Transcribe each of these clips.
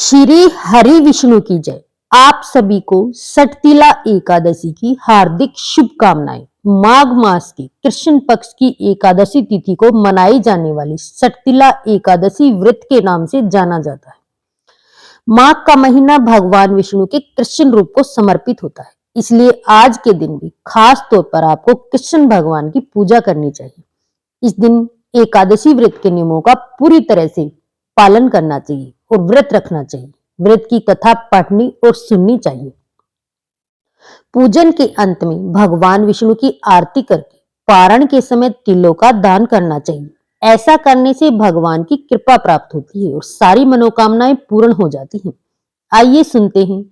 श्री हरि विष्णु की जय। आप सभी को सटतिला एकादशी की हार्दिक शुभकामनाएं। माघ मास की कृष्ण पक्ष की एकादशी तिथि को मनाई जाने वाली सटतिला एकादशी व्रत के नाम से जाना जाता है। माघ का महीना भगवान विष्णु के कृष्ण रूप को समर्पित होता है, इसलिए आज के दिन भी खास तौर पर आपको कृष्ण भगवान की पूजा करनी चाहिए। इस दिन एकादशी व्रत के नियमों का पूरी तरह से पालन करना चाहिए और व्रत रखना चाहिए। व्रत की कथा पढ़नी और सुननी चाहिए। पूजन के अंत में भगवान विष्णु की आरती करके पारण के समय तिलों का दान करना चाहिए। ऐसा करने से भगवान की कृपा प्राप्त होती है और सारी मनोकामनाएं पूर्ण हो जाती हैं। आइए सुनते हैं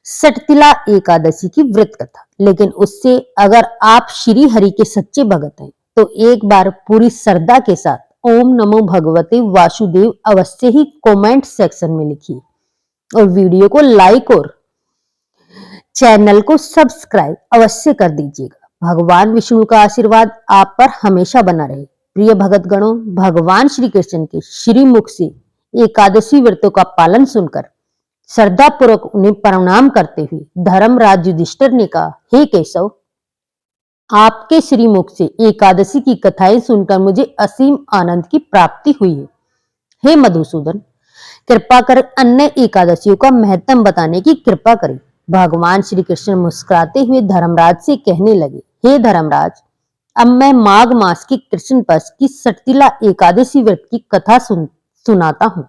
सटतिला एकादशी की व्रत कथा। लेकिन उससे अगर आप श्री हरि के सच्चे भगत हैं तो एक बार पूरी श्रद्धा के साथ ओम नमो भगवते वासुदेव अवश्य ही कमेंट सेक्शन में लिखिए और वीडियो को लाइक और चैनल को सब्सक्राइब अवश्य कर दीजिएगा। भगवान विष्णु का आशीर्वाद आप पर हमेशा बना रहे। प्रिय भगत गणों, भगवान श्री कृष्ण के श्री मुख से एकादशी व्रतों का पालन सुनकर श्रद्धा पूर्वक उन्हें प्रणाम करते हुए धर्मराज युधिष्ठिर ने कहा, हे केशव, आपके श्री मुख से एकादशी की कथाएं सुनकर मुझे असीम आनंद की प्राप्ति हुई है। हे मधुसूदन, कृपा कर अन्य एकादशियों का महत्व बताने की कृपा करें। भगवान श्री कृष्ण मुस्कुराते हुए धर्मराज से कहने लगे, हे धर्मराज, अब मैं माघ मास की कृष्ण पक्ष की सटतिला एकादशी व्रत की कथा सुनाता हूँ।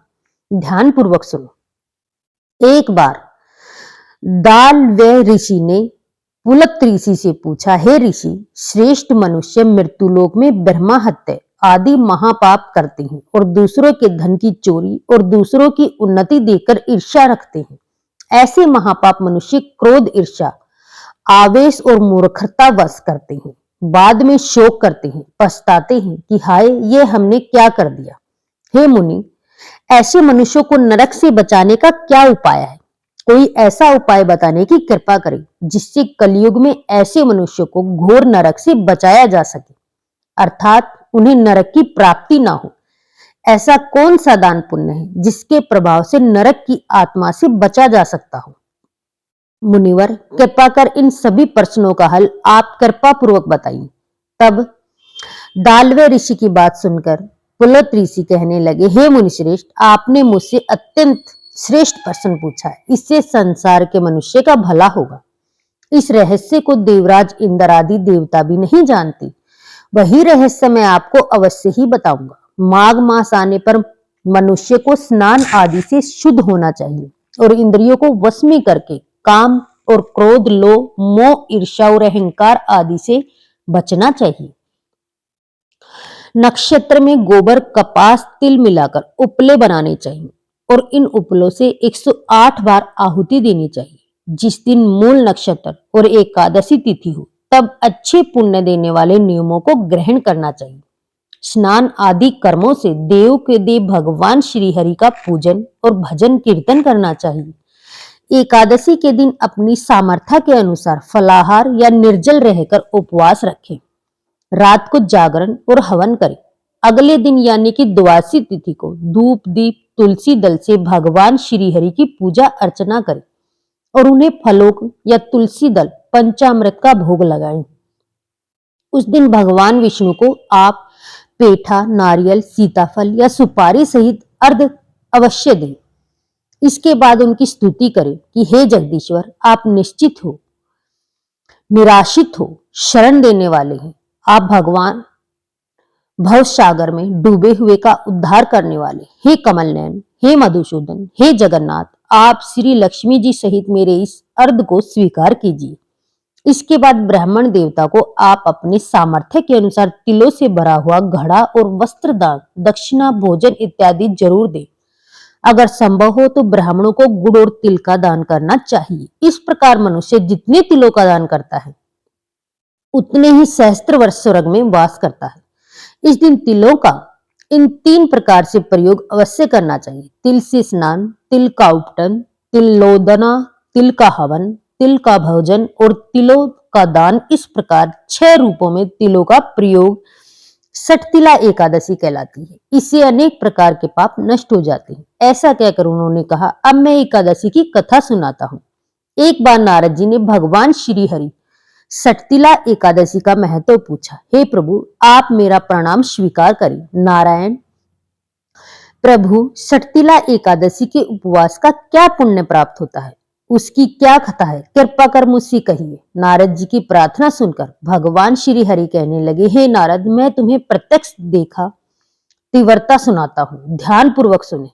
ध्यान पूर्वक सुनो। एक बार दाल व ऋषि ने पुलत ऋषि से पूछा, हे ऋषि, श्रेष्ठ मनुष्य मृत्युलोक में ब्रह्मा हत्या आदि महापाप करते हैं और दूसरों के धन की चोरी और दूसरों की उन्नति देखकर ईर्ष्या रखते हैं। ऐसे महापाप मनुष्य क्रोध, ईर्ष्या, आवेश और मूर्खता वश करते हैं। बाद में शोक करते हैं, पछताते हैं कि हाय, ये हमने क्या कर दिया। हे मुनि, ऐसे मनुष्यों को नरक से बचाने का क्या उपाय है? कोई ऐसा उपाय बताने की कृपा करें जिससे कलयुग में ऐसे मनुष्यों को घोर नरक से बचाया जा सके, अर्थात उन्हें नरक की प्राप्ति ना हो। ऐसा कौन सा दान पुण्य है जिसके प्रभाव से नरक की आत्मा से बचा जा सकता हो? मुनिवर, कृपा कर इन सभी प्रश्नों का हल आप कृपा पूर्वक बताइए। तब दालवे ऋषि की बात सुनकर पुलत ऋषि कहने लगे, हे मुनिश्रेष्ठ, आपने मुझसे अत्यंत श्रेष्ठ प्रश्न पूछा है। इससे संसार के मनुष्य का भला होगा। इस रहस्य को देवराज इंद्र आदि देवता भी नहीं जानते। वही रहस्य मैं आपको अवश्य ही बताऊंगा। माघ मास आने पर मनुष्य को स्नान आदि से शुद्ध होना चाहिए और इंद्रियों को वश में करके काम और क्रोध, लोभ, मोह, ईर्ष्या और अहंकार आदि से बचना चाहिए। नक्षत्र में गोबर, कपास, तिल मिलाकर उपले बनाने चाहिए और इन उपलों से 108 बार आहुति देनी चाहिए। जिस दिन मूल नक्षत्र और एकादशी तिथि हो तब अच्छे पुण्य देने वाले नियमों को ग्रहण करना चाहिए। स्नान आदि कर्मों से देव के देव भगवान श्री हरि का पूजन और भजन कीर्तन करना चाहिए। एकादशी के दिन अपनी सामर्थ्य के अनुसार फलाहार या निर्जल रहकर उपवास रखें। रात को जागरण और हवन करें। अगले दिन यानी कि द्वादशी तिथि को धूप, दीप, तुलसी दल से भगवान श्री हरि की पूजा अर्चना करें और उन्हें फलों या तुलसी दल, पंचामृत का भोग लगाएं। उस दिन भगवान विष्णु को आप पेठा, नारियल, सीताफल या सुपारी सहित अर्घ अवश्य दें। इसके बाद उनकी स्तुति करें कि हे जगदीश्वर, आप निश्चित हो, निराशित हो, शरण देने वाले हैं। आप भगवान भव सागर में डूबे हुए का उद्धार करने वाले। हे कमल नयन, हे मधुसूदन, हे जगन्नाथ, आप श्री लक्ष्मी जी सहित मेरे इस अर्घ को स्वीकार कीजिए। इसके बाद ब्राह्मण देवता को आप अपने सामर्थ्य के अनुसार तिलों से भरा हुआ घड़ा और वस्त्र दान, दक्षिणा, भोजन इत्यादि जरूर दे। अगर संभव हो तो ब्राह्मणों को गुड़ और तिल का दान करना चाहिए। इस प्रकार मनुष्य जितने तिलों का दान करता है उतने ही सहस्त्र वर्ष स्वर्ग में वास करता है। इस दिन तिलों का इन 3 प्रकार से प्रयोग अवश्य करना चाहिए। तिल से स्नान, तिल का उपटन, तिलोदना, तिल का हवन, तिल का भोजन और तिलों का दान। इस प्रकार 6 रूपों में तिलों का प्रयोग सटतिला एकादशी कहलाती है। इससे अनेक प्रकार के पाप नष्ट हो जाते हैं ऐसा कहकर उन्होंने कहा, अब मैं एकादशी की कथा सुनाता हूँ। एक बार नारद जी ने भगवान श्री हरि सटतिला एकादशी का महत्व पूछा। हे प्रभु, आप मेरा प्रणाम स्वीकार करें। नारायण प्रभु, सटतिला एकादशी के उपवास का क्या पुण्य प्राप्त होता है, उसकी क्या कथा है, कृपा कर मुझसे कहिए। नारद जी की प्रार्थना सुनकर भगवान श्री हरि कहने लगे, हे नारद, मैं तुम्हें प्रत्यक्ष देखा तीव्रता सुनाता हूं, ध्यान पूर्वक सुने।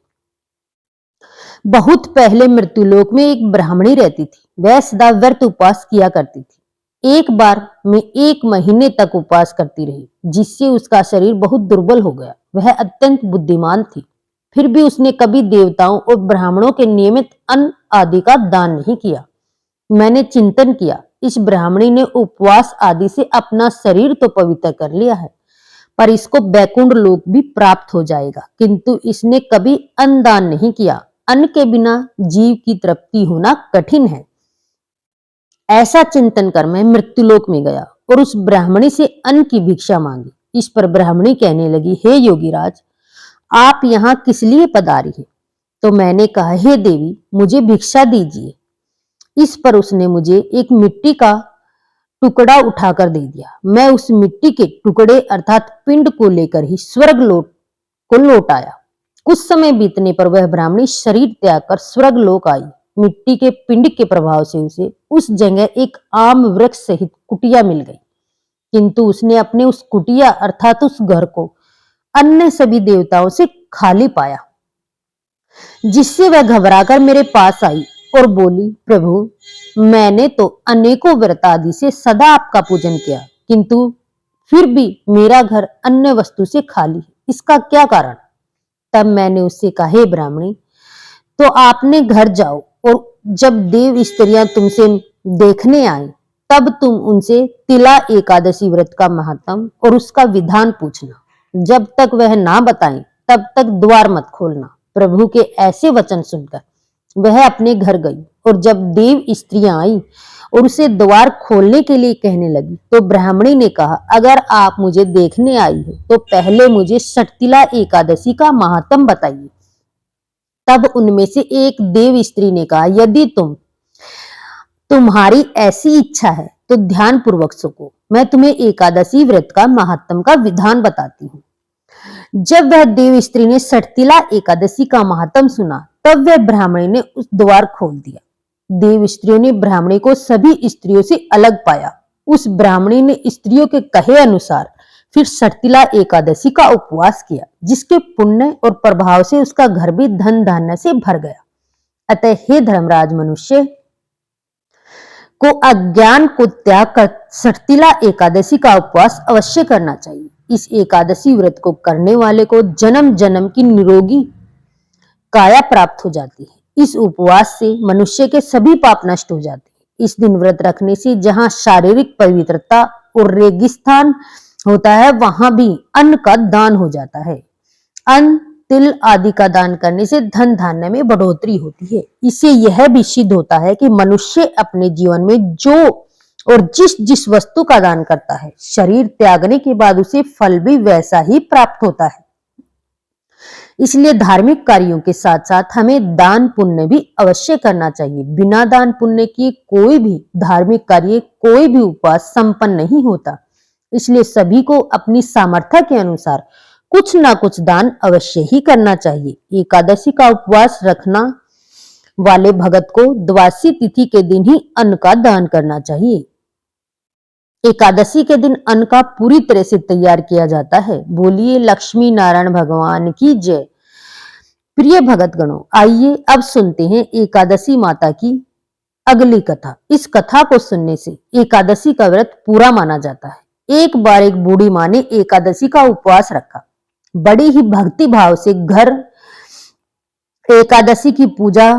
बहुत पहले मृत्युलोक में एक ब्राह्मणी रहती थी। वह सदा व्रत उपवास किया करती थी। एक बार में 1 महीने तक उपवास करती रही, जिससे उसका शरीर बहुत दुर्बल हो गया। वह अत्यंत बुद्धिमान थी, फिर भी उसने कभी देवताओं और ब्राह्मणों के नियमित अन्न आदि का दान नहीं किया। मैंने चिंतन किया, इस ब्राह्मणी ने उपवास आदि से अपना शरीर तो पवित्र कर लिया है, पर इसको बैकुंठ लोक भी प्राप्त हो जाएगा, किंतु इसने कभी अन्न दान नहीं किया। अन्न के बिना जीव की तृप्ति होना कठिन है। ऐसा चिंतन कर मैं मृत्युलोक में गया और उस ब्राह्मणी से अन्न की भिक्षा मांगी। इस पर ब्राह्मणी कहने लगी, हे योगीराज, आप यहाँ किस लिए पधारी हैं? तो मैंने कहा, हे देवी, मुझे भिक्षा दीजिए। इस पर उसने मुझे एक मिट्टी का टुकड़ा उठाकर दे दिया। मैं उस मिट्टी के टुकड़े अर्थात पिंड को लेकर ही स्वर्ग को लौट आया। कुछ समय बीतने पर वह ब्राह्मणी शरीर त्याग कर स्वर्ग लोक आई। मिट्टी के पिंड के प्रभाव से उसे उस जगह एक आम वृक्ष सहित कुटिया मिल गई, किंतु उसने अपने उस कुटिया अर्थात उस घर को अन्य सभी देवताओं से खाली पाया, जिससे वह घबराकर मेरे पास आई और बोली, प्रभु, मैंने तो अनेकों व्रत आदि से सदा आपका पूजन किया, किंतु फिर भी मेरा घर अन्य वस्तु से खाली है, इसका क्या कारण? तब मैंने उससे कहा, हे ब्राह्मणी, तो आपने घर जाओ और जब देव स्त्रियां तुमसे देखने आए तब तुम उनसे तिला एकादशी व्रत का महत्व और उसका विधान पूछना। जब तक वह ना बताएं तब तक द्वार मत खोलना। प्रभु के ऐसे वचन सुनकर वह अपने घर गई और जब देव स्त्रियां आई और उसे द्वार खोलने के लिए कहने लगी तो ब्राह्मणी ने कहा, अगर आप मुझे देखने आई हो तो पहले मुझे सटतिला एकादशी का महात्म बताइए। तब उनमें से एक देव स्त्री ने कहा, यदि तुम्हारी ऐसी इच्छा है तो ध्यान पूर्वक सुनो, मैं तुम्हें एकादशी व्रत का महात्म का विधान बताती हूँ। जब वह देव स्त्री ने सटतिला एकादशी का महात्म सुना तब वह ब्राह्मणी ने उस द्वार खोल दिया। देव स्त्रियों ने ब्राह्मणी को सभी स्त्रियों से अलग पाया। उस ब्राह्मणी ने स्त्रियों के कहे अनुसार फिर सटतिला एकादशी का उपवास किया, जिसके पुण्य और प्रभाव से उसका घर भी धन धान्य से भर गया। अतः हे धर्मराज, मनुष्य को अज्ञान को त्याग कर सटतिला एकादशी का उपवास अवश्य करना चाहिए। इस एकादशी व्रत को करने वाले को जन्म जन्म की निरोगी काया प्राप्त हो जाती है। इस उपवास से मनुष्य के सभी पाप नष्ट हो जाते हैं। इस दिन व्रत रखने से जहां शारीरिक पवित्रता और रेगिस्तान होता है, वहां भी अन्न का दान हो जाता है। अन्न, तिल आदि का दान करने से धन धान्य में बढ़ोतरी होती है। इससे यह भी सिद्ध होता है कि मनुष्य अपने जीवन में जो और जिस जिस वस्तु का दान करता है, शरीर त्यागने के बाद उसे फल भी वैसा ही प्राप्त होता है। इसलिए धार्मिक कार्यों के साथ साथ हमें दान पुण्य भी अवश्य करना चाहिए। बिना दान पुण्य किए कोई भी धार्मिक कार्य, कोई भी उपवास संपन्न नहीं होता। इसलिए सभी को अपनी सामर्थ्य के अनुसार कुछ ना कुछ दान अवश्य ही करना चाहिए। एकादशी का उपवास रखना वाले भगत को द्वादशी तिथि के दिन ही अन्न का दान करना चाहिए। एकादशी के दिन अन्न का पूरी तरह से तैयार किया जाता है। बोलिए लक्ष्मी नारायण भगवान की जय। प्रिय भगत गणों, आइए अब सुनते हैं एकादशी माता की अगली कथा। इस कथा को सुनने से एकादशी का व्रत पूरा माना जाता है। एक बार एक बूढ़ी माँ ने एकादशी का उपवास रखा। बड़ी ही भक्ति भाव से घर एकादशी की पूजा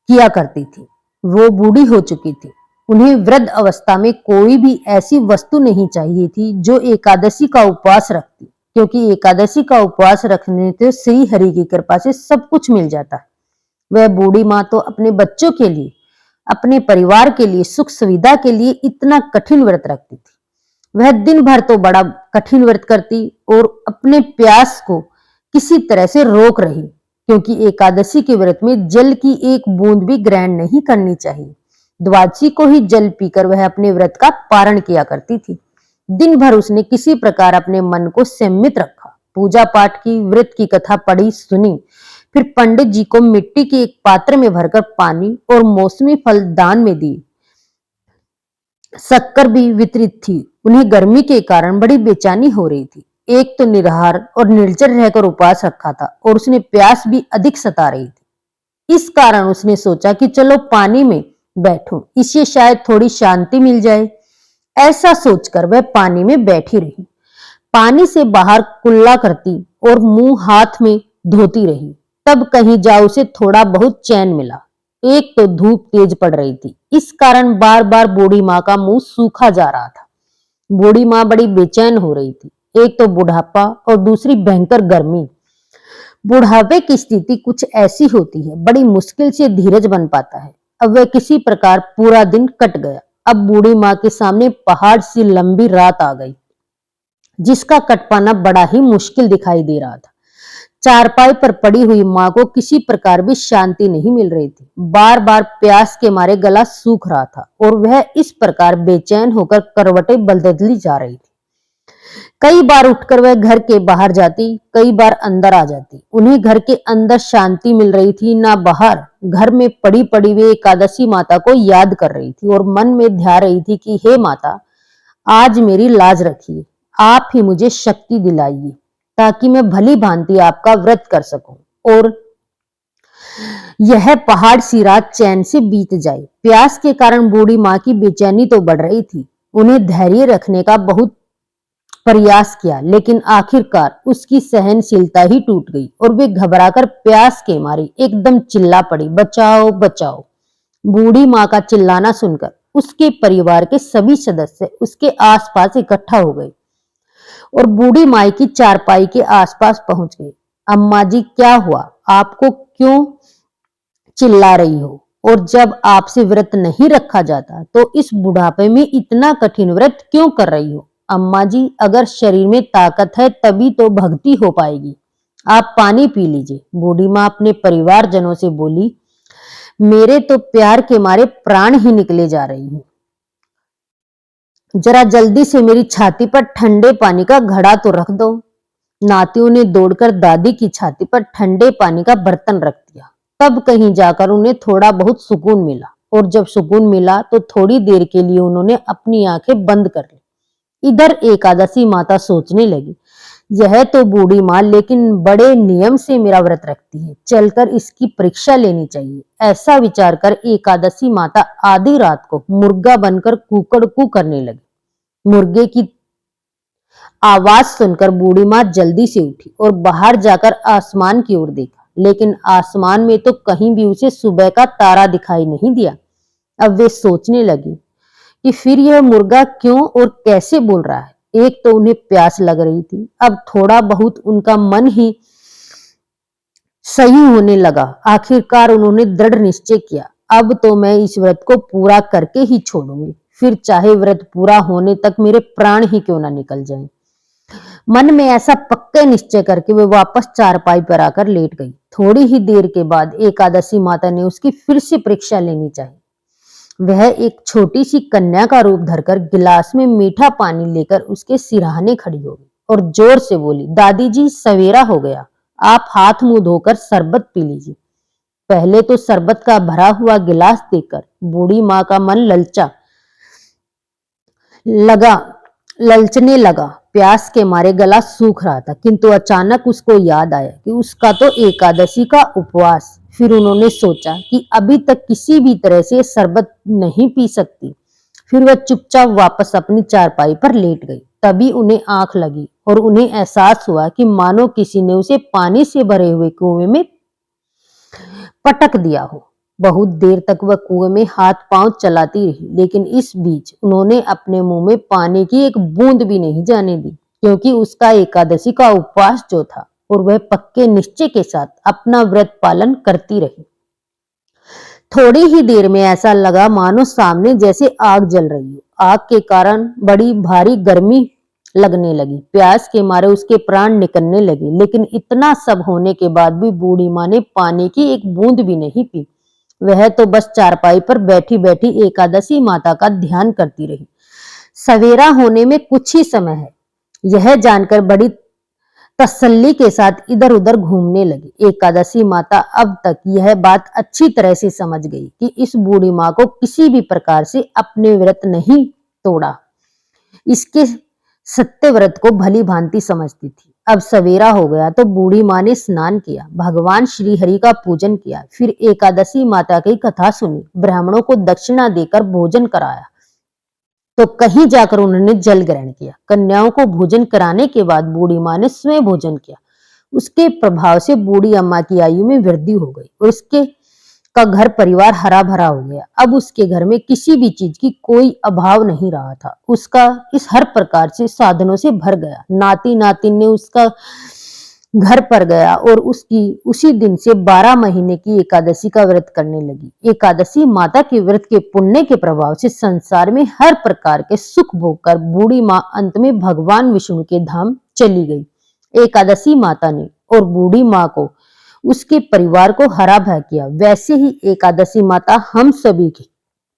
किया करती थी। वो बूढ़ी हो चुकी थी। उन्हें वृद्ध अवस्था में कोई भी ऐसी वस्तु नहीं चाहिए थी जो एकादशी का उपवास रखती, क्योंकि एकादशी का उपवास रखने से श्री हरि की कृपा से सब कुछ मिल जाता है। वह बूढ़ी माँ तो अपने बच्चों के लिए, अपने परिवार के लिए, सुख सुविधा के लिए इतना कठिन व्रत रखती थी। वह दिन भर तो बड़ा कठिन व्रत करती और अपने प्यास को किसी तरह से रोक रही। क्योंकि एकादशी के व्रत में जल की एक बूंद भी ग्रहण नहीं करनी चाहिए। द्वादशी को ही जल पीकर वह अपने व्रत का पारण किया करती थी। दिन भर उसने किसी प्रकार अपने मन को संयमित रखा, पूजा पाठ की, व्रत की कथा पढ़ी सुनी, फिर पंडित जी को मिट्टी के एक पात्र में भरकर पानी और मौसमी फल दान में दिए। शक्कर भी वितरित थी। उन्हें गर्मी के कारण बड़ी बेचैनी हो रही थी। एक तो निराहार और निर्जर रहकर उपवास रखा था और उसने प्यास भी अधिक सता रही थी। इस कारण उसने सोचा कि चलो पानी में बैठूं, इससे शायद थोड़ी शांति मिल जाए। ऐसा सोचकर वह पानी में बैठी रही, पानी से बाहर कुल्ला करती और मुंह हाथ में धोती रही। तब कहीं जा उसे थोड़ा बहुत चैन मिला। एक तो धूप तेज पड़ रही थी, इस कारण बार बार बूढ़ी माँ का मुंह सूखा जा रहा था। बूढ़ी माँ बड़ी बेचैन हो रही थी। एक तो बुढ़ापा और दूसरी भयंकर गर्मी। बुढ़ापे की स्थिति कुछ ऐसी होती है, बड़ी मुश्किल से धीरज बन पाता है। अब वह किसी प्रकार पूरा दिन कट गया। अब बूढ़ी माँ के सामने पहाड़ सी लंबी रात आ गई, जिसका कट पाना बड़ा ही मुश्किल दिखाई दे रहा था। चारपाई पर पड़ी हुई माँ को किसी प्रकार भी शांति नहीं मिल रही थी। बार बार प्यास के मारे गला सूख रहा था और वह इस प्रकार बेचैन होकर करवटें बदलती जा रही थी। कई बार उठकर वह घर के बाहर जाती, कई बार अंदर आ जाती। उन्हें घर के अंदर शांति मिल रही थी ना बाहर। घर में पड़ी पड़ी वे एकादशी माता को याद कर रही थी और मन में ध्या रही थी कि हे माता, आज मेरी लाज रखिए, आप ही मुझे शक्ति दिलाइए ताकि मैं भली भांति आपका व्रत कर सकूं और यह पहाड़ सी रात चैन से बीत जाए। प्यास के कारण बूढ़ी माँ की बेचैनी तो बढ़ रही थी। उन्हें धैर्य रखने का बहुत प्रयास किया, लेकिन आखिरकार उसकी सहनशीलता ही टूट गई और वे घबराकर प्यास के मारे एकदम चिल्ला पड़ी, बचाओ बचाओ। बूढ़ी माँ का चिल्लाना सुनकर उसके परिवार के सभी सदस्य उसके आसपास इकट्ठा हो गए और बूढ़ी माई की चारपाई के आसपास पहुंच गए। अम्मा जी, क्या हुआ? आपको क्यों चिल्ला रही हो? और जब आपसे व्रत नहीं रखा जाता तो इस बुढ़ापे में इतना कठिन व्रत क्यों कर रही हो? अम्मा जी, अगर शरीर में ताकत है तभी तो भक्ति हो पाएगी। आप पानी पी लीजिए। बूढ़ी माँ अपने परिवारजनों से बोली, मेरे तो प्यार के मारे प्राण ही निकले जा रही हैं। जरा जल्दी से मेरी छाती पर ठंडे पानी का घड़ा तो रख दो। नातियों ने दौड़कर दादी की छाती पर ठंडे पानी का बर्तन रख दिया। तब कहीं जाकर उन्हें थोड़ा बहुत सुकून मिला और जब सुकून मिला तो थोड़ी देर के लिए उन्होंने अपनी आंखें बंद कर ली। इधर एकादशी माता सोचने लगी, यह तो बूढ़ी माँ लेकिन बड़े नियम से मेरा व्रत रखती है, चलकर इसकी परीक्षा लेनी चाहिए। ऐसा विचार कर एकादशी माता आधी रात को मुर्गा बनकर कुकड़ कू करने लगी। मुर्गे की आवाज सुनकर बूढ़ी माँ जल्दी से उठी और बाहर जाकर आसमान की ओर देखा, लेकिन आसमान में तो कहीं भी उसे सुबह का तारा दिखाई नहीं दिया। अब वे सोचने लगी कि फिर यह मुर्गा क्यों और कैसे बोल रहा है। एक तो उन्हें प्यास लग रही थी, अब थोड़ा बहुत उनका मन ही सही होने लगा। आखिरकार उन्होंने दृढ़ निश्चय किया, अब तो मैं इस व्रत को पूरा करके ही छोड़ूंगी, फिर चाहे व्रत पूरा होने तक मेरे प्राण ही क्यों ना निकल जाएं। मन में ऐसा पक्के निश्चय करके वे वापस चारपाई पर आकर लेट गई। थोड़ी ही देर के बाद एकादशी माता ने उसकी फिर से परीक्षा लेनी चाहिए। वह एक छोटी सी कन्या का रूप धरकर गिलास में मीठा पानी लेकर उसके सिरहाने खड़ी हो गई और जोर से बोली, दादी जी, सवेरा हो गया, आप हाथ मुंह धोकर शरबत पी लीजिए। पहले तो शरबत का भरा हुआ गिलास देखकर बूढ़ी माँ का मन ललचने लगा। प्यास के मारे गला सूख रहा था, किंतु अचानक उसको याद आया कि उसका तो एकादशी का उपवास। फिर उन्होंने सोचा कि अभी तक किसी भी तरह से शरबत नहीं पी सकती। फिर वह चुपचाप वापस अपनी चारपाई पर लेट गई। तभी उन्हें आंख लगी और उन्हें एहसास हुआ कि मानो किसी ने उसे पानी से भरे हुए कुएं में पटक दिया हो। बहुत देर तक वह कुएं में हाथ पांव चलाती रही, लेकिन इस बीच उन्होंने अपने मुंह में पानी की एक बूंद भी नहीं जाने दी, क्योंकि उसका एकादशी का उपवास जो था और वह पक्के निश्चय के साथ अपना व्रत पालन करती रही। थोड़ी ही देर में ऐसा लगा मानो सामने जैसे आग जल रही हो। आग के कारण बड़ी भारी गर्मी लगने लगी। प्यास के मारे उसके प्राण निकलने लगे, लेकिन इतना सब होने के बाद भी बूढ़ी माँ ने पानी की एक बूंद भी नहीं पी। वह तो बस चारपाई पर बैठी बैठी एकादशी माता का ध्यान करती रही। सवेरा होने में कुछ ही समय है, यह जानकर बड़ी तसल्ली के साथ इधर उधर घूमने लगी। एकादशी माता अब तक यह बात अच्छी तरह से समझ गई कि इस बूढ़ी माँ को किसी भी प्रकार से अपने व्रत नहीं तोड़ा, इसके सत्य व्रत को भली भांति समझती थी। अब सवेरा हो गया तो बूढ़ी माँ ने स्नान किया, भगवान श्री हरि का पूजन किया, फिर एकादशी माता की कथा सुनी, ब्राह्मणों को दक्षिणा देकर भोजन कराया, तो कहीं जाकर उन्होंने जल ग्रहण किया। कन्याओं को भोजन कराने के बाद बूढ़ी माँ ने स्वयं भोजन किया। उसके प्रभाव से बूढ़ी अम्मा की आयु में वृद्धि हो गई और उसके का घर परिवार हरा भरा हो गया। अब उसके घर में किसी भी चीज की कोई अभाव नहीं रहा था। उसका इस हर प्रकार से साधनों से भर गया। नाती नातिन ने उसका घर पर गया और उसकी उसी दिन से 12 महीने की एकादशी का व्रत करने लगी। एकादशी माता के व्रत के पुण्य के प्रभाव से संसार में हर प्रकार के सुख भोग कर बूढ़ी माँ अंत में भगवान विष्णु के धाम चली गई। एकादशी माता ने और बूढ़ी माँ को उसके परिवार को हरा भरा किया। वैसे ही एकादशी माता हम सभी की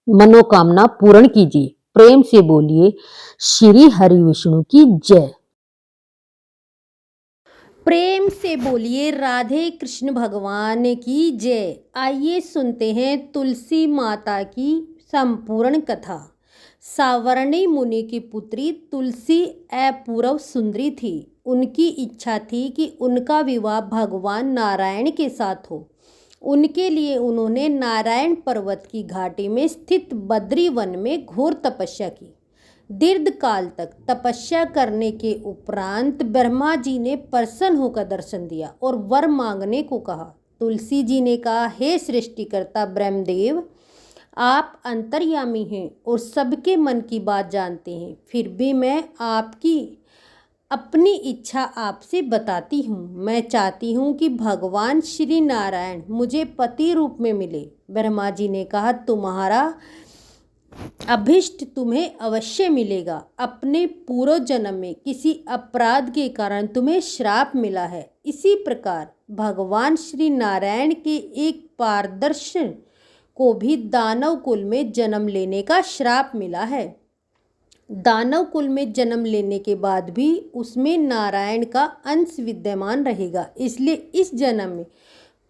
मनोकामना पूर्ण कीजिए। प्रेम से बोलिए श्री हरि विष्णु की जय। प्रेम से बोलिए राधे कृष्ण भगवान की जय। आइए सुनते हैं तुलसी माता की संपूर्ण कथा। सावर्णी मुनि की पुत्री तुलसी अपूर्व सुंदरी थी। उनकी इच्छा थी कि उनका विवाह भगवान नारायण के साथ हो। उनके लिए उन्होंने नारायण पर्वत की घाटी में स्थित बद्री वन में घोर तपस्या की। दीर्घ काल तक तपस्या करने के उपरांत ब्रह्मा जी ने प्रसन्न होकर दर्शन दिया और वर मांगने को कहा। तुलसी जी ने कहा, हे सृष्टिकर्ता ब्रह्मदेव, आप अंतर्यामी हैं और सबके मन की बात जानते हैं, फिर भी मैं आपकी अपनी इच्छा आपसे बताती हूँ। मैं चाहती हूँ कि भगवान श्री नारायण मुझे पति रूप में मिले। ब्रह्मा जी ने कहा, तुम्हारा अभिष्ट तुम्हें अवश्य मिलेगा। अपने पूर्व जन्म में किसी अपराध के कारण तुम्हें श्राप मिला है। इसी प्रकार भगवान श्री नारायण के एक पारदर्शन को भी दानव कुल में जन्म लेने का श्राप मिला है। दानव कुल में जन्म लेने के बाद भी उसमें नारायण का अंश विद्यमान रहेगा। इसलिए इस जन्म में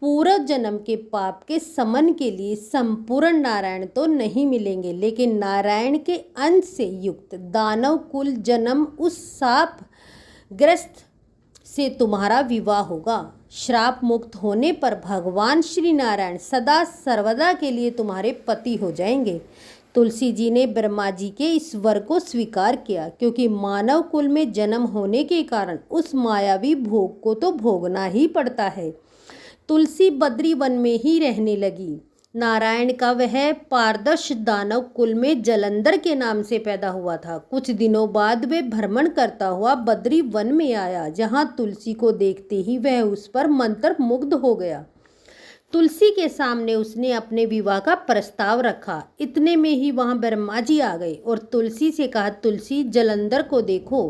पूर्व जन्म के पाप के समन के लिए संपूर्ण नारायण तो नहीं मिलेंगे, लेकिन नारायण के अंश से युक्त दानव कुल जन्म उस शाप ग्रस्त से तुम्हारा विवाह होगा। श्राप मुक्त होने पर भगवान श्री नारायण सदा सर्वदा के लिए तुम्हारे पति हो जाएंगे। तुलसी जी ने ब्रह्मा जी के इस वर को स्वीकार किया, क्योंकि मानव कुल में जन्म होने के कारण उस मायावी भोग को तो भोगना ही पड़ता है। तुलसी बद्री वन में ही रहने लगी। नारायण का वह पारदर्श दानव कुल में जलंधर के नाम से पैदा हुआ था। कुछ दिनों बाद वे भ्रमण करता हुआ बद्री वन में आया, जहाँ तुलसी को देखते ही वह उस पर मंत्र मुग्ध हो गया। तुलसी के सामने उसने अपने विवाह का प्रस्ताव रखा। इतने में ही वहाँ ब्रह्मा जी आ गए और तुलसी से कहा, तुलसी, जलंधर को देखो,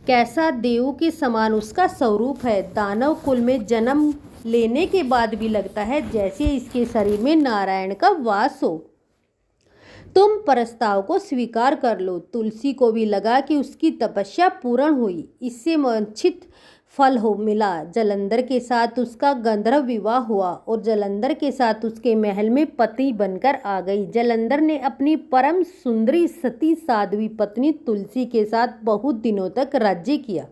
कैसा देव के समान उसका स्वरूप है। दानव कुल में जन्म लेने के बाद भी लगता है जैसे इसके शरीर में नारायण का वास हो। तुम प्रस्ताव को स्वीकार कर लो। तुलसी को भी लगा कि उसकी तपस्या पूर्ण हुई, इससे वांछित फल हो मिला। जलंधर के साथ उसका गंधर्व विवाह हुआ और जलंधर के साथ उसके महल में पति बनकर आ गई। जलंधर ने अपनी परम सुंदरी सती साध्वी पत्नी तुलसी के साथ बहुत दिनों तक राज्य किया।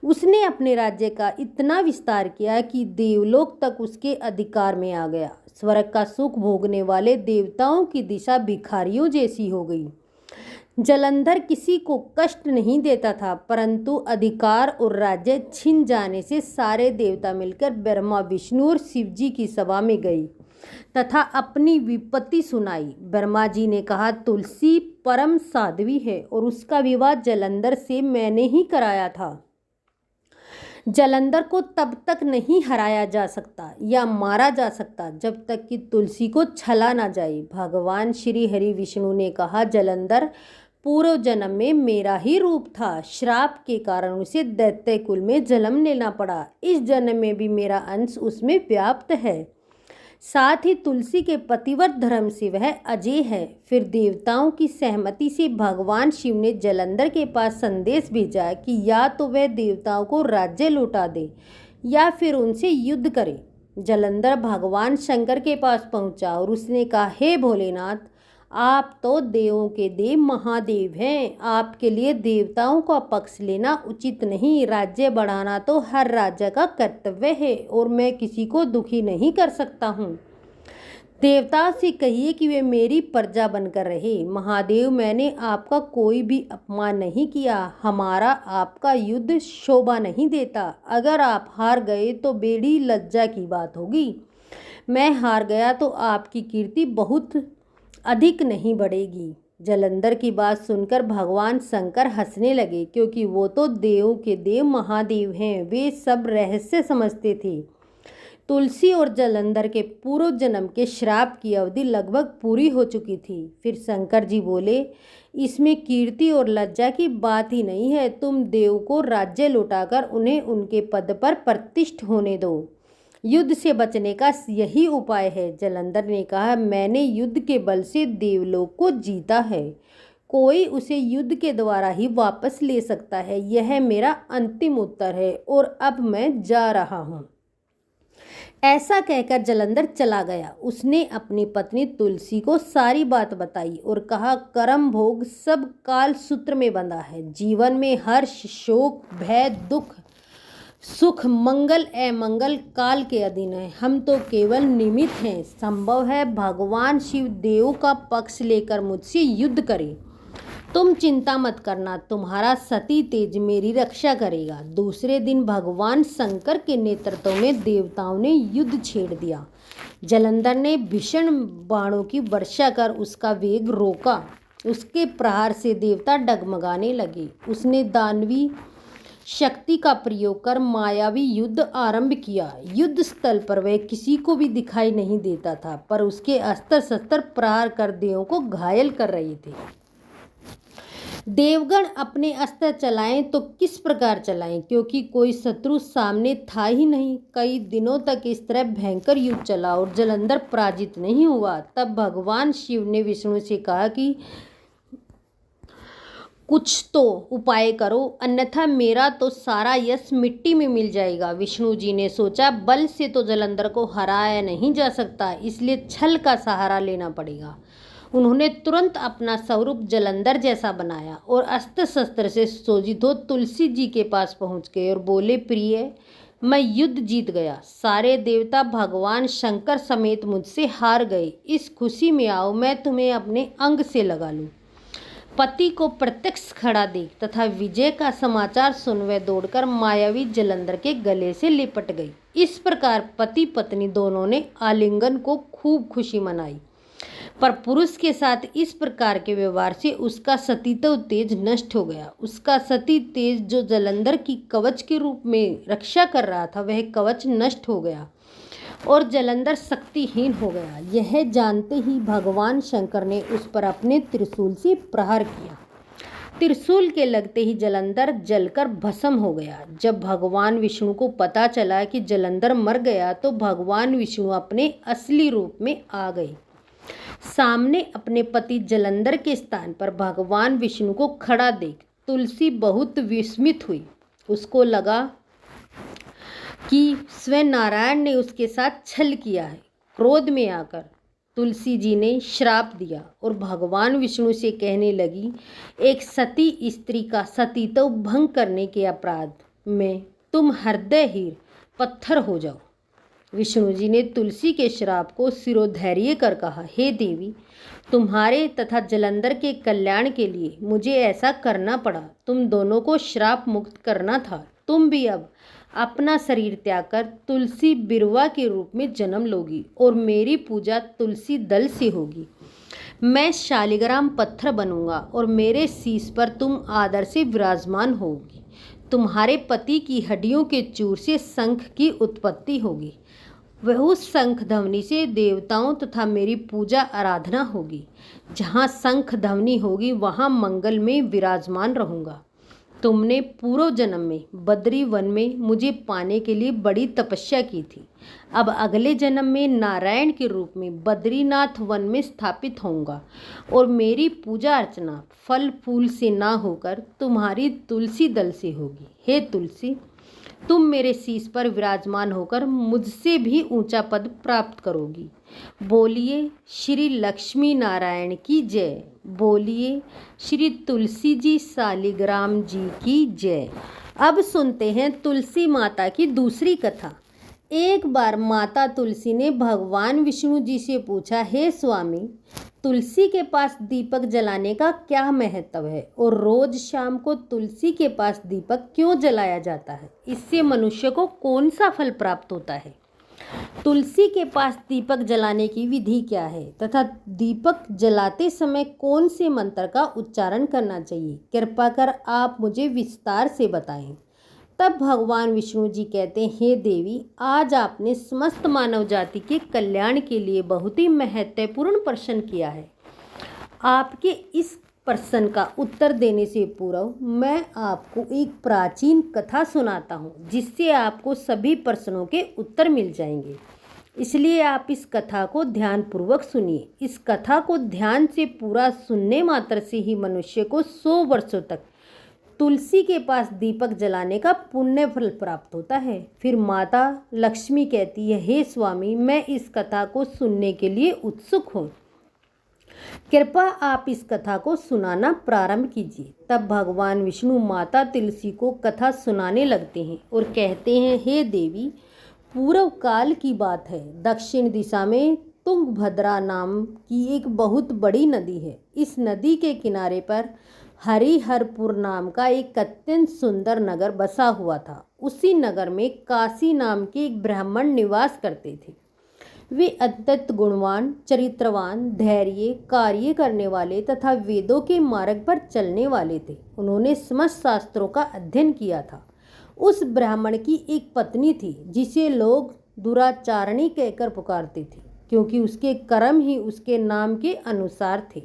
उसने अपने राज्य का इतना विस्तार किया कि देवलोक तक उसके अधिकार में आ गया। स्वर्ग का सुख भोगने वाले देवताओं की दिशा भिखारियों जैसी हो गई। जलंधर किसी को कष्ट नहीं देता था, परंतु अधिकार और राज्य छिन जाने से सारे देवता मिलकर ब्रह्मा, विष्णु और शिव जी की सभा में गई तथा अपनी विपत्ति सुनाई। ब्रह्मा जी ने कहा, तुलसी परम साध्वी है और उसका विवाह जलंधर से मैंने ही कराया था। जलंधर को तब तक नहीं हराया जा सकता या मारा जा सकता जब तक कि तुलसी को छला ना जाए। भगवान श्री हरि विष्णु ने कहा, जलंधर, पूर्व जन्म में मेरा ही रूप था। श्राप के कारण उसे दैत्य कुल में जन्म लेना पड़ा। इस जन्म में भी मेरा अंश उसमें व्याप्त है। साथ ही तुलसी के पतिव्रत धर्म से वह अजय है। फिर देवताओं की सहमति से भगवान शिव ने जलंधर के पास संदेश भेजा कि या तो वह देवताओं को राज्य लौटा दे या फिर उनसे युद्ध करे। जलंधर भगवान शंकर के पास पहुंचा और उसने कहा, हे भोलेनाथ, आप तो देवों के देव महादेव हैं। आपके लिए देवताओं का पक्ष लेना उचित नहीं। राज्य बढ़ाना तो हर राजा का कर्तव्य है और मैं किसी को दुखी नहीं कर सकता हूँ। देवताओं से कहिए कि वे मेरी प्रजा बनकर रहे। महादेव, मैंने आपका कोई भी अपमान नहीं किया। हमारा आपका युद्ध शोभा नहीं देता। अगर आप हार गए तो बेड़ी लज्जा की बात होगी। मैं हार गया तो आपकी कीर्ति बहुत अधिक नहीं बढ़ेगी। जलंधर की बात सुनकर भगवान शंकर हंसने लगे, क्योंकि वो तो देवों के देव महादेव हैं। वे सब रहस्य समझते थे। तुलसी और जलंधर के पूर्व जन्म के श्राप की अवधि लगभग पूरी हो चुकी थी। फिर शंकर जी बोले, इसमें कीर्ति और लज्जा की बात ही नहीं है। तुम देव को राज्य लौटाकर उन्हें उनके पद पर प्रतिष्ठित होने दो। युद्ध से बचने का यही उपाय है। जलंधर ने कहा, मैंने युद्ध के बल से देवलोक को जीता है। कोई उसे युद्ध के द्वारा ही वापस ले सकता है। यह मेरा अंतिम उत्तर है और अब मैं जा रहा हूँ। ऐसा कहकर जलंधर चला गया। उसने अपनी पत्नी तुलसी को सारी बात बताई और कहा, कर्म भोग सब काल सूत्र में बंधा है। जीवन में हर्ष, शोक, भय, दुख, सुख, मंगल, अमंगल काल के अधीन है। हम तो केवल निमित्त हैं। संभव है भगवान शिव देव का पक्ष लेकर मुझसे युद्ध करे। तुम चिंता मत करना, तुम्हारा सती तेज मेरी रक्षा करेगा। दूसरे दिन भगवान शंकर के नेतृत्व में देवताओं ने युद्ध छेड़ दिया। जलंधर ने भीषण बाणों की वर्षा कर उसका वेग रोका। उसके प्रहार से देवता डगमगाने लगे। उसने दानवी शक्ति का प्रयोग कर मायावी युद्ध आरंभ किया। युद्ध स्थल पर वह किसी को भी दिखाई नहीं देता था, पर उसके अस्त्र शस्त्र प्रहार कर देवों को घायल कर रहे थे। देवगण अपने अस्त्र चलाएं तो किस प्रकार चलाएं, क्योंकि कोई शत्रु सामने था ही नहीं। कई दिनों तक इस तरह भयंकर युद्ध चला और जलंधर पराजित नहीं हुआ। तब भगवान शिव ने विष्णु से कहा कि कुछ तो उपाय करो, अन्यथा मेरा तो सारा यश मिट्टी में मिल जाएगा। विष्णु जी ने सोचा, बल से तो जलंधर को हराया नहीं जा सकता, इसलिए छल का सहारा लेना पड़ेगा। उन्होंने तुरंत अपना स्वरूप जलंधर जैसा बनाया और अस्त्र शस्त्र से सुसज्जित हो तुलसी जी के पास पहुंच गए और बोले, प्रिय, मैं युद्ध जीत गया। सारे देवता भगवान शंकर समेत मुझसे हार गए। इस खुशी में आओ, मैं तुम्हें अपने अंग से लगा लूं। पति को प्रत्यक्ष खड़ा देख तथा विजय का समाचार सुन वह दौड़कर मायावी जलंधर के गले से लिपट गई। इस प्रकार पति पत्नी दोनों ने आलिंगन को खूब खुशी मनाई। पर पुरुष के साथ इस प्रकार के व्यवहार से उसका सतीत्व तेज नष्ट हो गया। उसका सती तेज जो जलंधर की कवच के रूप में रक्षा कर रहा था, वह कवच नष्ट हो गया और जलंधर शक्तिहीन हो गया। यह जानते ही भगवान शंकर ने उस पर अपने त्रिशूल से प्रहार किया। त्रिशूल के लगते ही जलंधर जलकर भस्म हो गया। जब भगवान विष्णु को पता चला कि जलंधर मर गया तो भगवान विष्णु अपने असली रूप में आ गए। सामने अपने पति जलंधर के स्थान पर भगवान विष्णु को खड़ा देख तुलसी बहुत विस्मित हुई। उसको लगा कि स्वयं नारायण ने उसके साथ छल किया है। क्रोध में आकर तुलसी जी ने श्राप दिया और भगवान विष्णु से कहने लगी, एक सती स्त्री का सतीत्व भंग करने के अपराध में तुम हृदयहीन पत्थर हो जाओ। विष्णु जी ने तुलसी के श्राप को सिरोधैर्य कर कहा, हे देवी, तुम्हारे तथा जलंधर के कल्याण के लिए मुझे ऐसा करना पड़ा। तुम दोनों को श्राप मुक्त करना था। तुम भी अब अपना शरीर त्याग कर तुलसी बिरवा के रूप में जन्म लोगी और मेरी पूजा तुलसी दल से होगी। मैं शालिग्राम पत्थर बनूंगा और मेरे शीश पर तुम आदर से विराजमान होगी। तुम्हारे पति की हड्डियों के चूर से शंख की उत्पत्ति होगी। वह उस शंख ध्वनि से देवताओं तथा मेरी पूजा आराधना होगी। जहाँ शंख ध्वनि होगी वहाँ मंगल में विराजमान रहूँगा। तुमने पूर्व जन्म में बद्री वन में मुझे पाने के लिए बड़ी तपस्या की थी। अब अगले जन्म में नारायण के रूप में बद्रीनाथ वन में स्थापित होऊंगा और मेरी पूजा अर्चना फल फूल से ना होकर तुम्हारी तुलसी दल से होगी। हे तुलसी, तुम मेरे शीश पर विराजमान होकर मुझसे भी ऊंचा पद प्राप्त करोगी। बोलिए श्री लक्ष्मी नारायण की जय। बोलिए श्री तुलसी जी शालिग्राम जी की जय। अब सुनते हैं तुलसी माता की दूसरी कथा। एक बार माता तुलसी ने भगवान विष्णु जी से पूछा, हे स्वामी, तुलसी के पास दीपक जलाने का क्या महत्व है और रोज शाम को तुलसी के पास दीपक क्यों जलाया जाता है? इससे मनुष्य को कौन सा फल प्राप्त होता है? तुलसी के पास दीपक जलाने की विधि क्या है तथा दीपक जलाते समय कौन से मंत्र का उच्चारण करना चाहिए? कृपा कर आप मुझे विस्तार से बताएं। तब भगवान विष्णु जी कहते हैं, हे देवी, आज आपने समस्त मानव जाति के कल्याण के लिए बहुत ही महत्वपूर्ण प्रश्न किया है। आपके इस प्रश्न का उत्तर देने से पूर्व मैं आपको एक प्राचीन कथा सुनाता हूँ, जिससे आपको सभी प्रश्नों के उत्तर मिल जाएंगे। इसलिए आप इस कथा को ध्यानपूर्वक सुनिए। इस कथा को ध्यान से पूरा सुनने मात्र से ही मनुष्य को 100 वर्षों तक तुलसी के पास दीपक जलाने का पुण्य फल प्राप्त होता है। फिर माता लक्ष्मी कहती है, हे स्वामी, मैं इस कथा को सुनने के लिए उत्सुक हूँ। कृपया आप इस कथा को सुनाना प्रारंभ कीजिए। तब भगवान विष्णु माता तुलसी को कथा सुनाने लगते हैं और कहते हैं, हे देवी, पूर्व काल की बात है। दक्षिण दिशा में तुंगभद्रा नाम की एक बहुत बड़ी नदी है। इस नदी के किनारे पर हरिहरपुर नाम का एक अत्यंत सुंदर नगर बसा हुआ था। उसी नगर में काशी नाम के एक ब्राह्मण निवास करते थे। वे अत्यंत गुणवान, चरित्रवान, धैर्य, कार्य करने वाले तथा वेदों के मार्ग पर चलने वाले थे। उन्होंने समस्त शास्त्रों का अध्ययन किया था। उस ब्राह्मण की एक पत्नी थी जिसे लोग दुराचारणी कहकर पुकारते थे, क्योंकि उसके कर्म ही उसके नाम के अनुसार थे।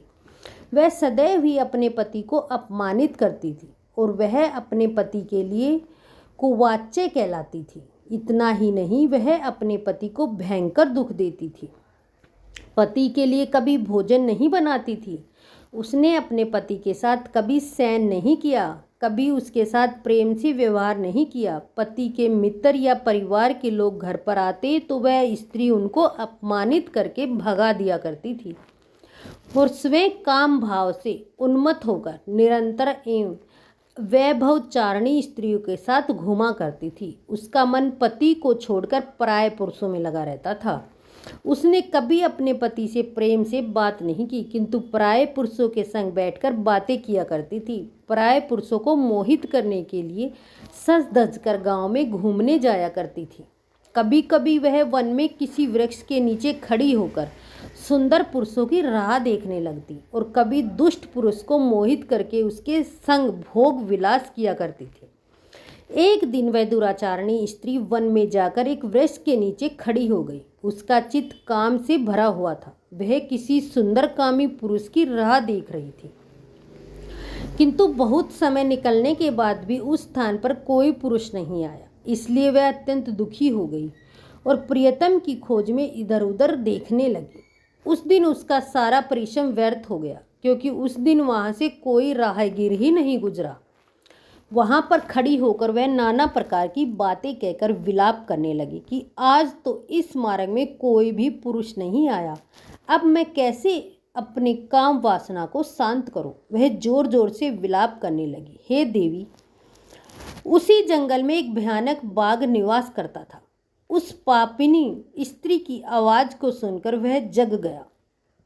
वह सदैव ही अपने पति को अपमानित करती थी और वह अपने पति के लिए कुवाच्य कहलाती थी। इतना ही नहीं, वह अपने पति को भयंकर दुख देती थी। पति के लिए कभी भोजन नहीं बनाती थी। उसने अपने पति के साथ कभी शयन नहीं किया, कभी उसके साथ प्रेम से व्यवहार नहीं किया। पति के मित्र या परिवार के लोग घर पर आते तो वह स्त्री उनको अपमानित करके भगा दिया करती थी और स्वयं काम भाव से उन्मत्त होकर निरंतर एवं वैभवचारिणी स्त्रियों के साथ घूमा करती थी। उसका मन पति को छोड़कर पराये पुरुषों में लगा रहता था। उसने कभी अपने पति से प्रेम से बात नहीं की, किंतु पराये पुरुषों के संग बैठकर बातें किया करती थी। पराये पुरुषों को मोहित करने के लिए सज धज कर गाँव में घूमने जाया करती थी। कभी कभी वह वन में किसी वृक्ष के नीचे खड़ी होकर सुंदर पुरुषों की राह देखने लगती और कभी दुष्ट पुरुष को मोहित करके उसके संग भोग विलास किया करती थी। एक दिन वह दुराचारणी स्त्री वन में जाकर एक वृक्ष के नीचे खड़ी हो गई। उसका चित्त काम से भरा हुआ था। वह किसी सुंदर कामी पुरुष की राह देख रही थी, किंतु बहुत समय निकलने के बाद भी उस स्थान पर कोई पुरुष नहीं आया। इसलिए वह अत्यंत दुखी हो गई और प्रियतम की खोज में इधर उधर देखने लगी। उस दिन उसका सारा परिश्रम व्यर्थ हो गया, क्योंकि उस दिन वहाँ से कोई राहगीर ही नहीं गुजरा। वहाँ पर खड़ी होकर वह नाना प्रकार की बातें कहकर विलाप करने लगी कि आज तो इस मार्ग में कोई भी पुरुष नहीं आया। अब मैं कैसे अपने काम वासना को शांत करूं? वह जोर जोर से विलाप करने लगी। हे देवी, उसी जंगल में एक भयानक बाघ निवास करता था। उस पापिनी स्त्री की आवाज़ को सुनकर वह जग गया,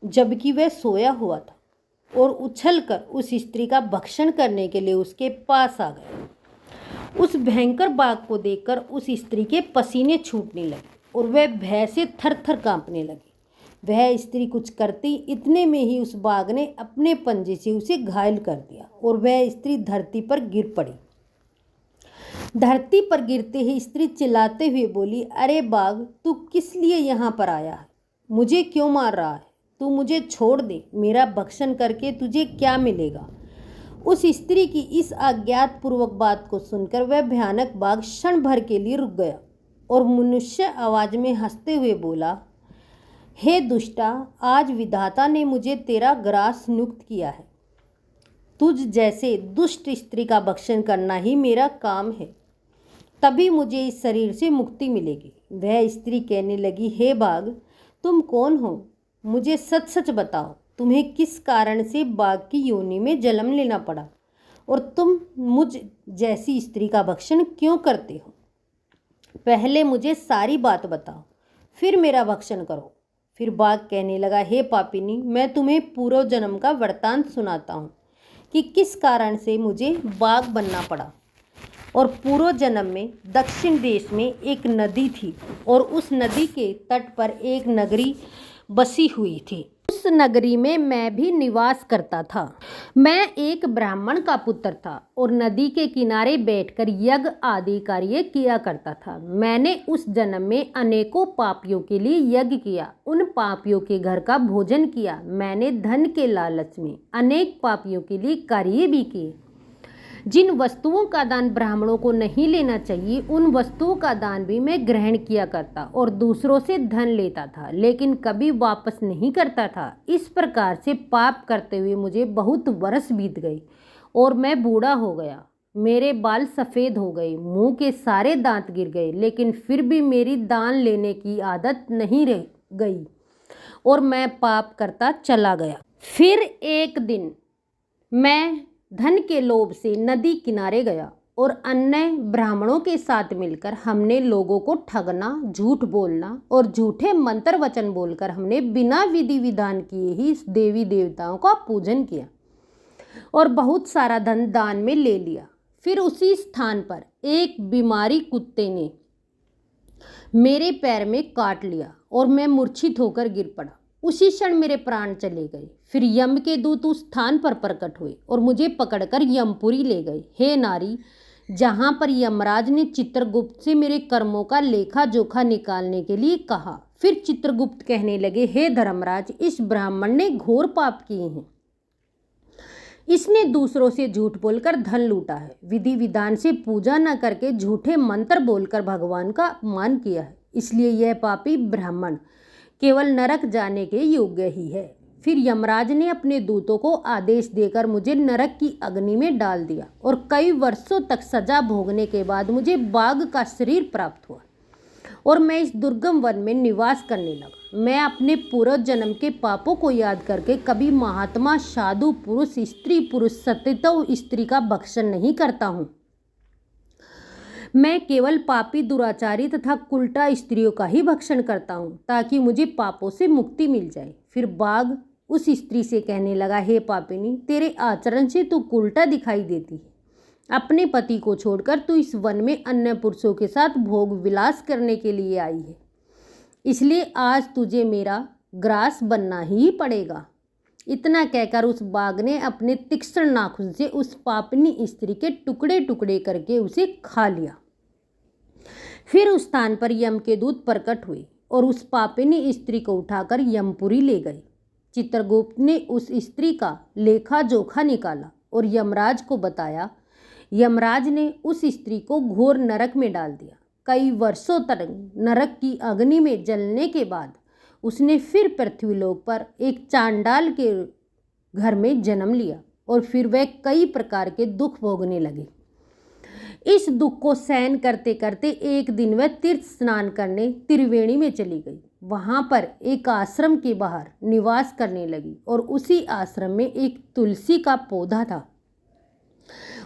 जबकि वह सोया हुआ था, और उछलकर उस स्त्री का भक्षण करने के लिए उसके पास आ गया। उस भयंकर बाघ को देखकर उस स्त्री के पसीने छूटने लगे और वह भय से थर थर कांपने लगी। वह स्त्री कुछ करती, इतने में ही उस बाघ ने अपने पंजे से उसे घायल कर दिया और वह स्त्री धरती पर गिर पड़ी। धरती पर गिरते ही स्त्री चिल्लाते हुए बोली, अरे बाघ, तू किस लिए यहाँ पर आया है? मुझे क्यों मार रहा है? तू मुझे छोड़ दे, मेरा भक्षण करके तुझे क्या मिलेगा? उस स्त्री की इस अज्ञात पूर्वक बात को सुनकर वह भयानक बाघ क्षण भर के लिए रुक गया और मनुष्य आवाज में हंसते हुए बोला, हे दुष्टा, आज विधाता ने मुझे तेरा ग्रास नियुक्त किया है। तुझ जैसे दुष्ट स्त्री का भक्षण करना ही मेरा काम है, तभी मुझे इस शरीर से मुक्ति मिलेगी। वह स्त्री कहने लगी, हे बाघ, तुम कौन हो? मुझे सच सच बताओ, तुम्हें किस कारण से बाघ की योनि में जन्म लेना पड़ा और तुम मुझ जैसी स्त्री का भक्षण क्यों करते हो? पहले मुझे सारी बात बताओ, फिर मेरा भक्षण करो। फिर बाघ कहने लगा, हे पापिनी, मैं तुम्हें पूर्व जन्म का वृत्तांत सुनाता हूँ कि किस कारण से मुझे बाघ बनना पड़ा। और पूर्व जन्म में दक्षिण देश में एक नदी थी और उस नदी के तट पर एक नगरी बसी हुई थी। उस नगरी में मैं भी निवास करता था। मैं एक ब्राह्मण का पुत्र था और नदी के किनारे बैठकर यज्ञ आदि कार्य किया करता था। मैंने उस जन्म में अनेकों पापियों के लिए यज्ञ किया, उन पापियों के घर का भोजन किया। मैंने धन के लालच में अनेक पापियों के लिए कार्य भी किए। जिन वस्तुओं का दान ब्राह्मणों को नहीं लेना चाहिए, उन वस्तुओं का दान भी मैं ग्रहण किया करता और दूसरों से धन लेता था, लेकिन कभी वापस नहीं करता था। इस प्रकार से पाप करते हुए मुझे बहुत वर्ष बीत गए और मैं बूढ़ा हो गया। मेरे बाल सफ़ेद हो गए, मुंह के सारे दांत गिर गए, लेकिन फिर भी मेरी दान लेने की आदत नहीं रह गई और मैं पाप करता चला गया। फिर एक दिन मैं धन के लोभ से नदी किनारे गया और अन्य ब्राह्मणों के साथ मिलकर हमने लोगों को ठगना, झूठ बोलना और झूठे मंत्र वचन बोलकर हमने बिना विधि विधान किए ही देवी देवताओं का पूजन किया और बहुत सारा धन दान में ले लिया। फिर उसी स्थान पर एक बीमारी कुत्ते ने मेरे पैर में काट लिया और मैं मूर्छित होकर गिर पड़ा। उसी क्षण मेरे प्राण चले गए। फिर यम के दूत उस स्थान पर प्रकट हुए और मुझे पकड़कर यमपुरी ले गए। हे नारी, जहाँ पर यमराज ने चित्रगुप्त से मेरे कर्मों का लेखा जोखा निकालने के लिए कहा। फिर चित्रगुप्त कहने लगे, हे धर्मराज, इस ब्राह्मण ने घोर पाप किए हैं। इसने दूसरों से झूठ बोलकर धन लूटा है, विधि विधान से पूजा न करके झूठे मंत्र बोलकर भगवान का अपमान किया है, इसलिए यह पापी ब्राह्मण केवल नरक जाने के योग्य ही है। फिर यमराज ने अपने दूतों को आदेश देकर मुझे नरक की अग्नि में डाल दिया और कई वर्षों तक सजा भोगने के बाद मुझे बाघ का शरीर प्राप्त हुआ और मैं इस दुर्गम वन में निवास करने लगा। मैं अपने पूर्व जन्म के पापों को याद करके कभी महात्मा, साधु, पुरुष, स्त्री पुरुष, सतितव स्त्री का भक्षण नहीं करता हूँ। मैं केवल पापी, दुराचारी तथा कुल्टा स्त्रियों का ही भक्षण करता हूँ ताकि मुझे पापों से मुक्ति मिल जाए। फिर बाघ उस स्त्री से कहने लगा, हे पापिनी, तेरे आचरण से तू कुल्टा दिखाई देती है। अपने पति को छोड़कर तू इस वन में अन्य पुरुषों के साथ भोग विलास करने के लिए आई है, इसलिए आज तुझे मेरा ग्रास बनना ही पड़ेगा। इतना कहकर उस बाघ ने अपने तीक्ष्ण नाखून से उस पापिनी स्त्री के टुकड़े टुकड़े करके उसे खा लिया। फिर उस स्थान पर यम के दूत प्रकट हुए और उस पापिनी स्त्री को उठाकर यमपुरी ले गए। चित्रगुप्त ने उस स्त्री का लेखा जोखा निकाला और यमराज को बताया। यमराज ने उस स्त्री को घोर नरक में डाल दिया। कई वर्षों तक नरक की अग्नि में जलने के बाद उसने फिर पृथ्वीलोक पर एक चांडाल के घर में जन्म लिया और फिर वह कई प्रकार के दुख भोगने लगे। इस दुख को सहन करते करते एक दिन वह तीर्थ स्नान करने त्रिवेणी में चली गई। वहाँ पर एक आश्रम के बाहर निवास करने लगी और उसी आश्रम में एक तुलसी का पौधा था।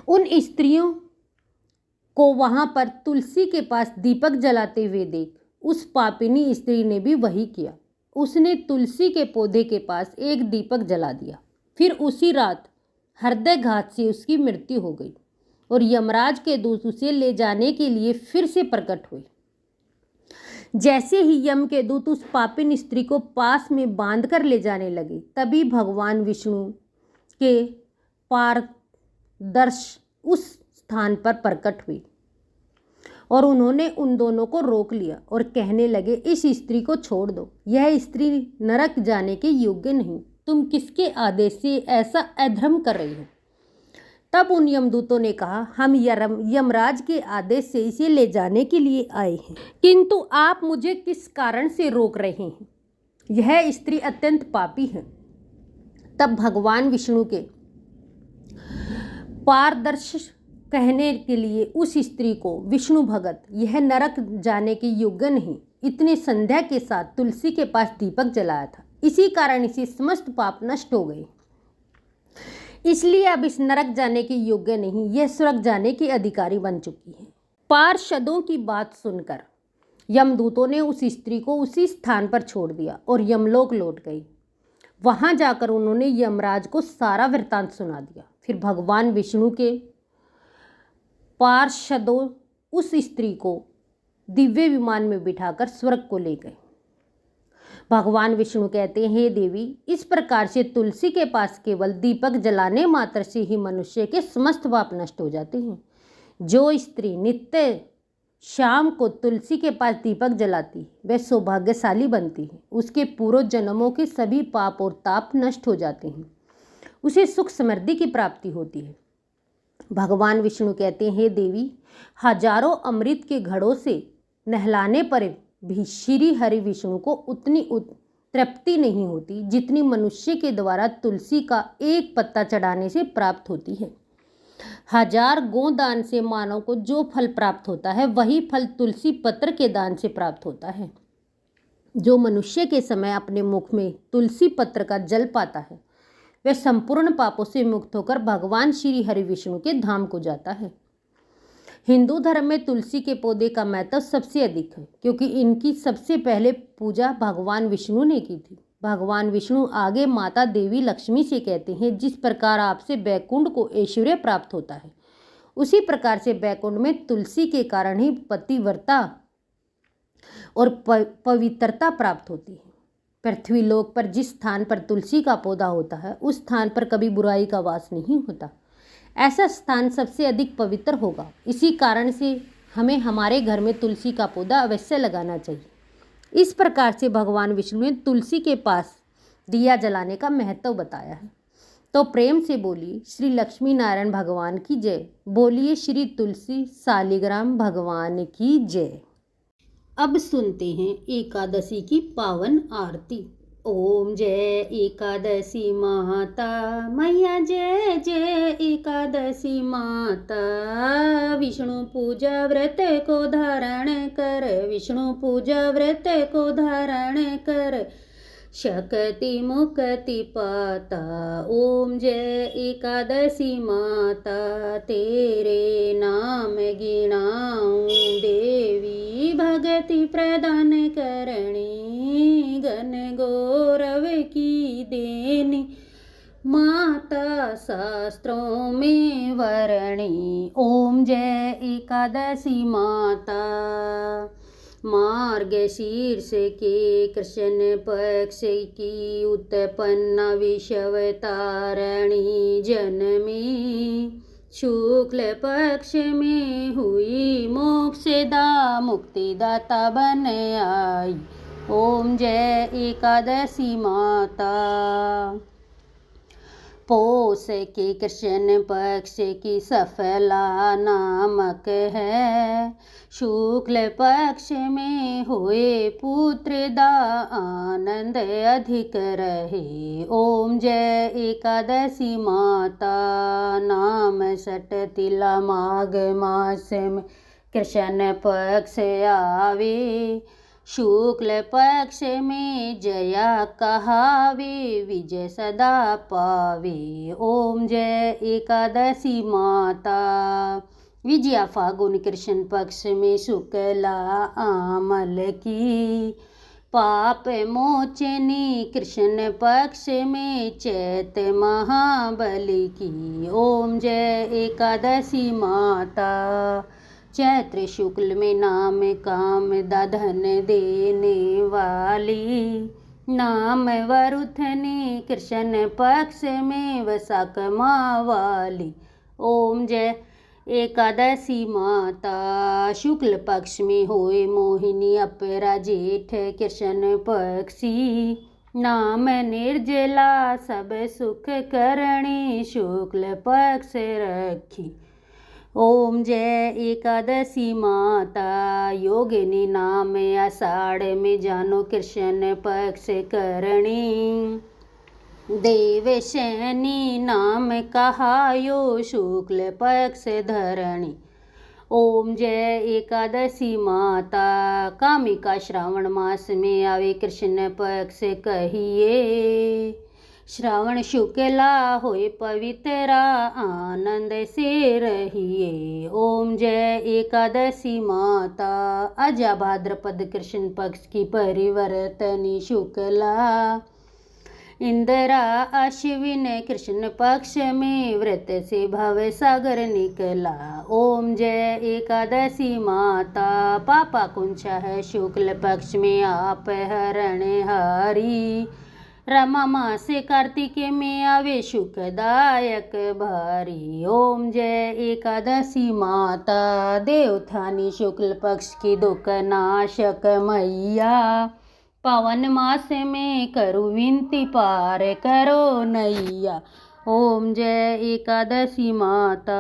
उन स्त्रियों को वहाँ पर तुलसी के पास दीपक जलाते हुए देख उस पापिनी स्त्री ने भी वही किया। उसने तुलसी के पौधे के पास एक दीपक जला दिया। फिर उसी रात हृदयघात से उसकी मृत्यु हो गई और यमराज के दूत उसे ले जाने के लिए फिर से प्रकट हुए। जैसे ही यम के दूत उस पापिन स्त्री को पास में बांध कर ले जाने लगे, तभी भगवान विष्णु के पारदर्श उस स्थान पर प्रकट हुए और उन्होंने उन दोनों को रोक लिया और कहने लगे, इस स्त्री को छोड़ दो, यह स्त्री नरक जाने के योग्य नहीं। तुम किसके आदेश से ऐसा अधर्म कर रही हो? तब उन यमदूतों ने कहा, हम यमराज के आदेश से इसे ले जाने के लिए आए हैं, किंतु आप मुझे किस कारण से रोक रहे हैं? यह स्त्री अत्यंत पापी है। तब भगवान विष्णु के पारदर्शी कहने के लिए उस स्त्री को, विष्णु भगत, यह नरक जाने के योग्य नहीं, इतने संध्या के साथ तुलसी के पास दीपक जलाया था, इसी कारण इसे समस्त पाप नष्ट हो गए, इसलिए अब इस नरक जाने के योग्य नहीं, यह स्वर्ग जाने की अधिकारी बन चुकी है। पार्षदों की बात सुनकर यमदूतों ने उस स्त्री को उसी स्थान पर छोड़ दिया और यमलोक लौट गई। वहां जाकर उन्होंने यमराज को सारा वृत्तांत सुना दिया। फिर भगवान विष्णु के पार्षदों उस स्त्री को दिव्य विमान में बिठाकर स्वर्ग को ले गए। भगवान विष्णु कहते हैं, हे देवी, इस प्रकार से तुलसी के पास केवल दीपक जलाने मात्र से ही मनुष्य के समस्त पाप नष्ट हो जाते हैं। जो स्त्री नित्य शाम को तुलसी के पास दीपक जलाती है वह सौभाग्यशाली बनती है, उसके पूर्व जन्मों के सभी पाप और ताप नष्ट हो जाते हैं, उसे सुख समृद्धि की प्राप्ति होती है। भगवान विष्णु कहते हैं, हे देवी, हजारों अमृत के घड़ों से नहलाने पर भी श्री हरि विष्णु को उतनी तृप्ति नहीं होती जितनी मनुष्य के द्वारा तुलसी का एक पत्ता चढ़ाने से प्राप्त होती है। 1000 गोदान से मानव को जो फल प्राप्त होता है वही फल तुलसी पत्र के दान से प्राप्त होता है। जो मनुष्य के समय अपने मुख में तुलसी पत्र का जल पाता है वह संपूर्ण पापों से मुक्त होकर भगवान श्री हरि विष्णु के धाम को जाता है। हिंदू धर्म में तुलसी के पौधे का महत्व सबसे अधिक है, क्योंकि इनकी सबसे पहले पूजा भगवान विष्णु ने की थी। भगवान विष्णु आगे माता देवी लक्ष्मी से कहते हैं, जिस प्रकार आपसे बैकुंठ को ऐश्वर्य प्राप्त होता है, उसी प्रकार से बैकुंठ में तुलसी के कारण ही पतिव्रता और पवित्रता प्राप्त होती है। पृथ्वी लोक पर जिस स्थान पर तुलसी का पौधा होता है उस स्थान पर कभी बुराई का वास नहीं होता। ऐसा स्थान सबसे अधिक पवित्र होगा। इसी कारण से हमें हमारे घर में तुलसी का पौधा अवश्य लगाना चाहिए। इस प्रकार से भगवान विष्णु ने तुलसी के पास दिया जलाने का महत्व बताया है। तो प्रेम से बोलिए श्री लक्ष्मी नारायण भगवान की जय। बोलिए श्री तुलसी शालिग्राम भगवान की जय। अब सुनते हैं एकादशी की पावन आरती। ओम जय एकादशी माता मैया, जय जय एकादशी माता। विष्णु पूजा व्रत को धारण कर, विष्णु पूजा व्रत को धारण कर, शक्ति मुक्ति पाता। ओम जय एकादशी माता, तेरे नाम गिनाऊं देवी, भगति प्रदान करणी, गण गौरव की देनी, माता शास्त्रों में वर्णी। ओम जय एकादशी माता। मार्गशीर्ष के कृष्ण पक्ष की उत्पन्न विषवतारणी जन्मी, शुक्ल पक्ष में हुई मोक्षदा मुक्तिदाता बन आई। ओम जय एकादशी माता। पौष के कृष्ण पक्ष की सफला नामक है, शुक्ल पक्ष में हुए पुत्र दा आनंद अधिक रहे। ओम जय एकादशी माता। नाम सट तिला माघ मास में कृष्ण पक्ष आवे, शुक्ल पक्ष में जया कहावे, विजय सदा पावे। ओम जय एकादशी माता। विजया फागुन कृष्ण पक्ष में शुक्ला आमल की, पाप मोचनी कृष्ण पक्ष में चैत महाबली की। ओम जय एकादशी माता। चैत्र शुक्ल में नाम काम धन देने वाली, नाम वरुथनी कृष्ण पक्ष में वसाक माँ वाली। ओम जय एकादशी माता शुक्ल पक्ष में होए मोहिनी अपरा जेठ कृष्ण पक्षी नाम निर्जला सब सुख करणी शुक्ल पक्ष रखी। ओम जय एकादशी माता योगिनी नाम आषाढ़ में जानो कृष्ण पक्ष करणी। देवशैनी नाम कहायो शुक्ल पक्ष धरणी। ओम जय एकादशी माता कामिका श्रावण मास में आवे कृष्ण पक्ष कहिए। श्रावण शुक्ला होए पवित्रा आनंद से रहिए। ओम जय एकादशी माता अजा भाद्रपद कृष्ण पक्ष की परिवर्तनी शुक्ला। इंदिरा अश्विन कृष्ण पक्ष में व्रत से भव सागर निकला। ओम जय एकादशी माता पापा कुंचा है शुक्ल पक्ष में आप हरण हारी। रमा मास कार्तिक में आवे सुखदायक भारी। ओम जय एकादशी माता देवथानी शुक्ल पक्ष की दुख नाशक मैया। पावन मास में करो विनती पार करो नैया। ओम जय एकादशी माता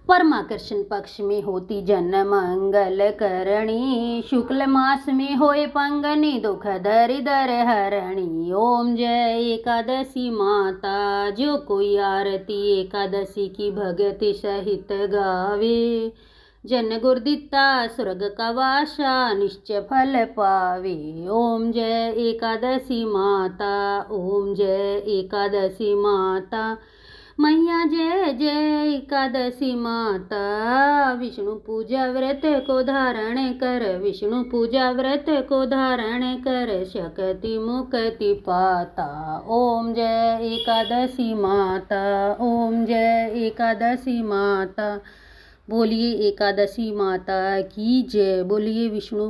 परमा कृष्ण पक्ष में होती जन मंगल करणी। शुक्ल मास में होए पंगनी दुख दरिदर हरणी। ओम जय एकादशी माता जो कोई आरती एकादशी की भगति सहित गावे जन गुरदिता स्वर्ग का वासा निश्चय फल पावे। ओम जय एकादशी माता ओम जय एकादशी माता मैया जय जय एकादशी माता। विष्णु पूजा व्रत को धारण कर विष्णु पूजा व्रत को धारण कर शक्ति मुक्ति पाता। ओम जय एकादशी माता ओम जय एकादशी माता। बोलिए एकादशी माता की जय। बोलिए विष्णु